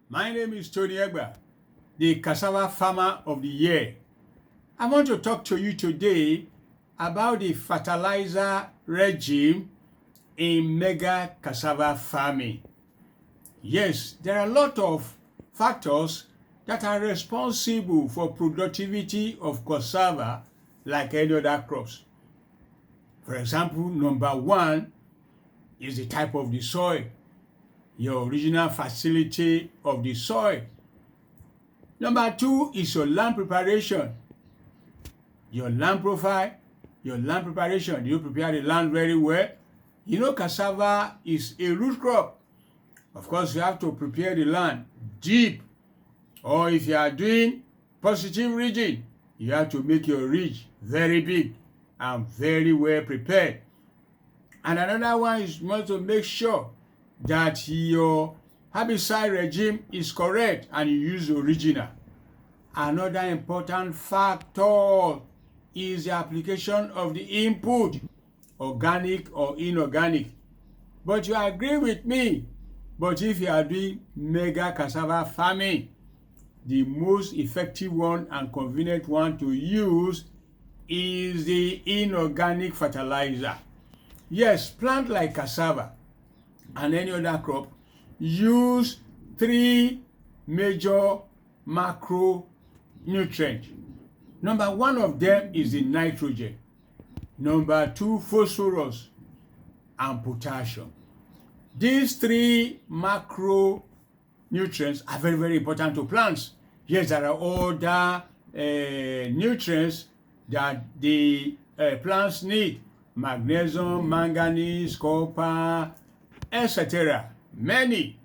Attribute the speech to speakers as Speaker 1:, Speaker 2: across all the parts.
Speaker 1: My name is Tony Egba, the cassava farmer of the year. I want to talk to you today about the fertilizer regime in mega cassava farming. Yes, there are a lot of factors that are responsible for productivity of cassava like any other crops. For example, number one is the type of the soil, your original facility of the soil. Number two is your land preparation, your land profile, your land preparation. Do you prepare the land very well? You know, cassava is a root crop. Of course, you have to prepare the land deep. Or if you are doing positive ridging, you have to make your ridge very big and very well prepared. And another one is you want to make sure that your herbicide regime is correct and you use the original. Another important factor is the application of the input, organic or inorganic. But you agree with me, but if you are doing mega cassava farming, the most effective one and convenient one to use is the inorganic fertilizer. Yes, plant like cassava and any other crop use three major macronutrients. Number one of them is the nitrogen. Number two, phosphorus and potassium. These three macronutrients are very, very important to plants. Yes, there are other nutrients that the plants need: magnesium, manganese, copper, etc. Many,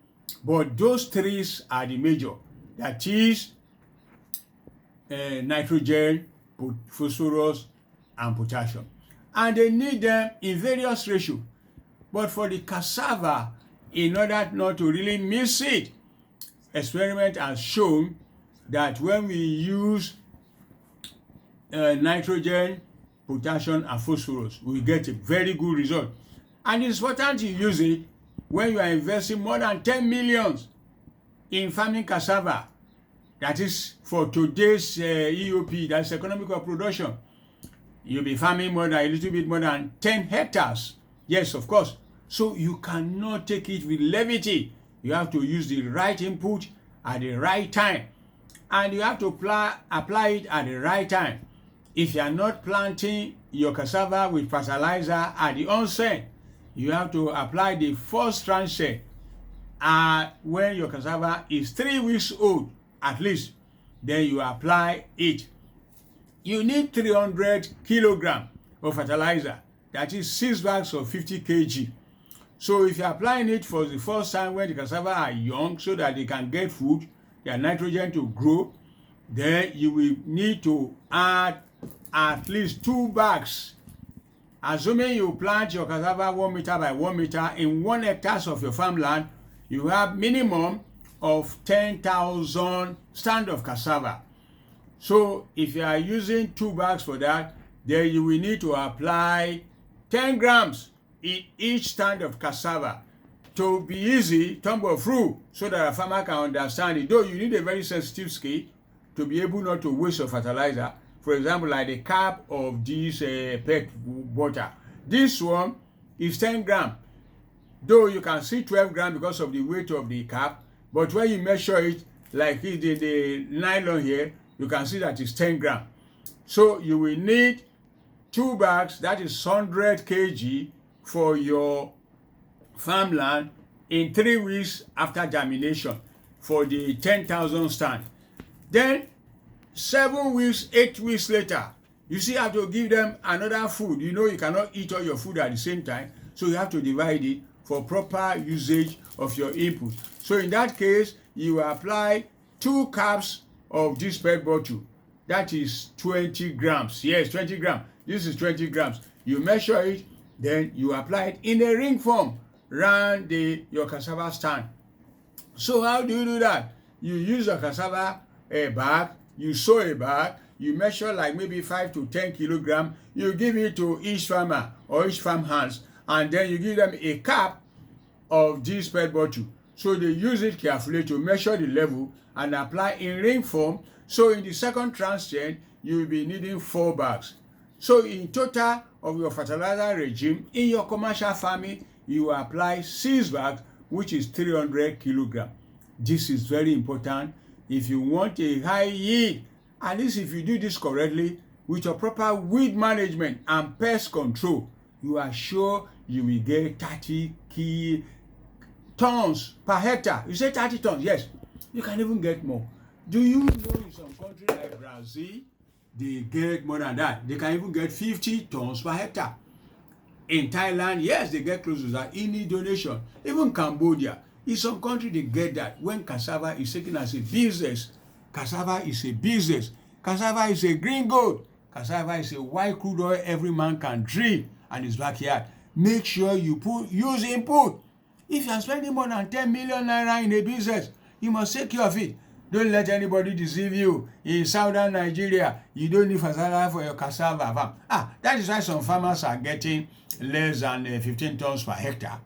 Speaker 1: but those three are the major. That is nitrogen, phosphorus, and potassium. And they need them in various ratios. But for the cassava, in order not to really miss it, experiment has shown that when we use nitrogen, potassium, and phosphorus, we get a very good result. And it's important to use it when you are investing more than 10 million in farming cassava. That is for today's EOP, that's economical production. You'll be farming a little bit more than 10 hectares. Yes, of course. So you cannot take it with levity. You have to use the right input at the right time. And you have to apply it at the right time. If you are not planting your cassava with fertilizer at the onset, you have to apply the first transect when your cassava is 3 weeks old at least. Then you apply it. You need 300 kilograms of fertilizer. That is 6 bags of 50 kg. So if you're applying it for the first time when the cassava are young so that they can get food, their nitrogen to grow, then you will need to add at least 2 bags. Assuming you plant your cassava 1 meter by 1 meter in 1 hectare of your farmland, you have minimum of 10,000 stand of cassava. So if you are using 2 bags for that, then you will need to apply 10 grams in each stand of cassava. To be easy, tumble through so that a farmer can understand it. Though you need a very sensitive skin to be able not to waste your fertilizer. For example, like the cap of this pet butter. This one is 10 grams. Though you can see 12 grams because of the weight of the cap, but when you measure it, like the nylon here, you can see that it's 10 grams. So you will need 2 bags, that is 100 kg for your farmland in 3 weeks after germination for the 10,000 stand. Then 7 weeks, 8 weeks later, you still have to give them another food. You know you cannot eat all your food at the same time, so you have to divide it for proper usage of your input. So in that case, you apply 2 cups of this pet bottle. That is 20 grams. Yes, 20 grams. This is 20 grams. You measure it, then you apply it in a ring form around your cassava stand. So how do you do that? You use a cassava bag, you sew a bag, you measure like maybe 5 to 10 kilograms, you give it to each farmer or each farm hands, and then you give them a cap of this pet bottle. So they use it carefully to measure the level and apply in ring form. So in the second transient, you will be needing 4 bags. So in total of your fertilizer regime, in your commercial farming, you will apply 6 bags, which is 300 kilograms. This is very important if you want a high yield. At least if you do this correctly, with your proper weed management and pest control, you are sure you will get 30 tons per hectare. You say 30 tons, yes. You can even get more. Do you know in some countries like Brazil, they get more than that? They can even get 50 tons per hectare. In Thailand, yes, they get close to that. Any donation, even Cambodia, in some countries they get that. When cassava is taken as a business, cassava is a business. Cassava is a green gold. Cassava is a white crude oil every man can drink and his backyard. Make sure you use input. If you are spending more than 10 million naira in a business, you must take care of it. Don't let anybody deceive you. In southern Nigeria, you don't need fertilizer for your cassava farm. That is why some farmers are getting less than 15 tons per hectare.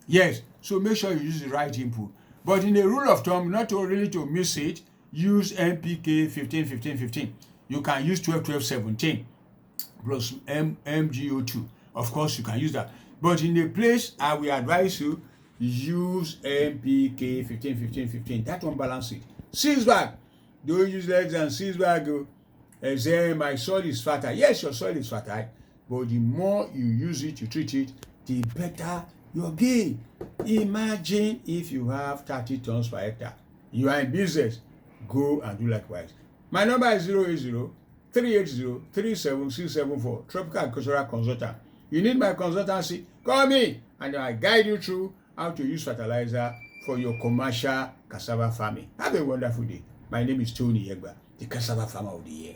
Speaker 1: Yes, so make sure you use the right input. But in a rule of thumb, not really to miss it, use NPK 15-15-15. You can use 12-12-17 plus MgO2. Of course, you can use that. But in a place, I will advise you, use NPK 15-15-15. That won't balance it. 6 bags. Don't use less than 6 bags. Say my soil is fertile. Yes, your soil is fertile. But the more you use it, you treat it, the better your gain. Imagine if you have 30 tons per hectare. You are in business. Go and do likewise. My number is 080-380-37674. Tropical Agricultural Consultant. You need my consultancy? Call me and I guide you through how to use fertilizer for your commercial cassava farming. Have a wonderful day. My name is Tony Yegba, the cassava farmer of the year.